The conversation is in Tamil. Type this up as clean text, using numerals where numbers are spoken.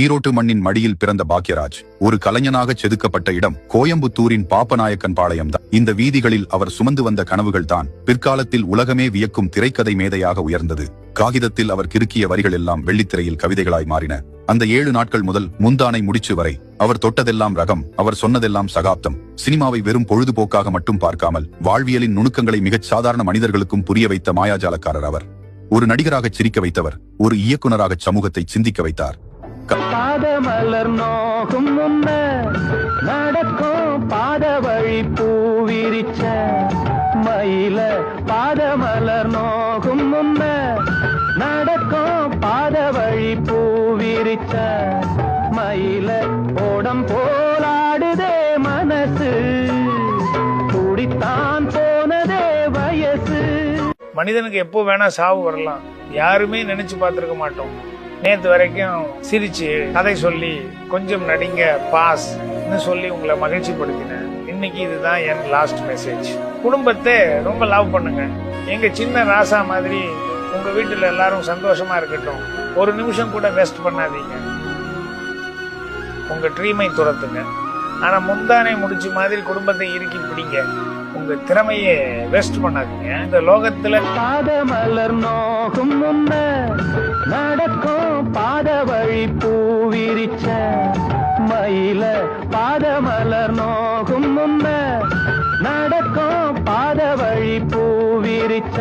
ஈரோட்டு மண்ணின் மடியில் பிறந்த பாக்யராஜ் ஒரு கலைஞனாக செதுக்கப்பட்ட இடம் கோயம்புத்தூரின் பாப்பநாயக்கன் பாளையம் தான். இந்த வீதிகளில் அவர் சுமந்து வந்த கனவுகள் தான் பிற்காலத்தில் உலகமே வியக்கும் திரைக்கதை மேதையாக உயர்ந்தது. காகிதத்தில் அவர் கிறுக்கிய வரிகள் எல்லாம் வெள்ளித்திரையில் கவிதைகளாய் மாறின. அந்த 7 நாட்கள் முதல் முந்தானை முடிச்சு வரை அவர் தொட்டதெல்லாம் ரகம், அவர் சொன்னதெல்லாம் சகாப்தம். சினிமாவை வெறும் பொழுதுபோக்காக மட்டும் பார்க்காமல் வாழ்வியலின் நுணுக்கங்களை மிகச் சாதாரண மனிதர்களுக்கும் புரிய வைத்த மாயாஜாலக்காரர் அவர். ஒரு நடிகராக சிரிக்க வைத்தவர், ஒரு இயக்குனராக சமூகத்தை சிந்திக்க வைத்தார். பாதமலர் நோகும் முன்ன நடக்கும் பாத வழி பூவிரிச்ச மயில, பாதமலர் நோகும் முன்ன நடக்கும் பாத வழி பூவிரிச்ச மயில, ஓடம் போலாடுதே மனசு, குடித்தான் போனதே வயசு. மனிதனுக்கு எப்போ வேணா சாவு வரலாம், யாருமே நினைச்சு பார்த்திருக்க மாட்டோம். நேத்து வரைக்கும் சிரிச்சு கதை சொல்லி கொஞ்சம் நடிங்க பாஸ் சொல்லி உங்களை மகிழ்ச்சி படுத்தினேன். இன்னைக்கு இதுதான் என் லாஸ்ட் மெசேஜ். குடும்பத்தை ரொம்ப லவ் பண்ணுங்க. எங்க சின்ன ராசா மாதிரி உங்க வீட்டுல எல்லாரும் சந்தோஷமா இருக்கட்டும். ஒரு நிமிஷம் கூட வேஸ்ட் பண்ணாதீங்க. உங்க ட்ரீமை துரத்துங்க. ஆனா முந்தானை முடிச்சு மாதிரி குடும்பத்தை இறுக்கி பிடிங்க. உங்க திறமையை வேஸ்ட் பண்ணாதீங்க. இந்த லோகத்துல பாதமலர் நோகும் முன்ன நடக்கும் பாத வழி பூவிரிச்ச மயில, பாதமலர் நோகும் முன்ன நடக்கும் பாத வழி பூவிரிச்ச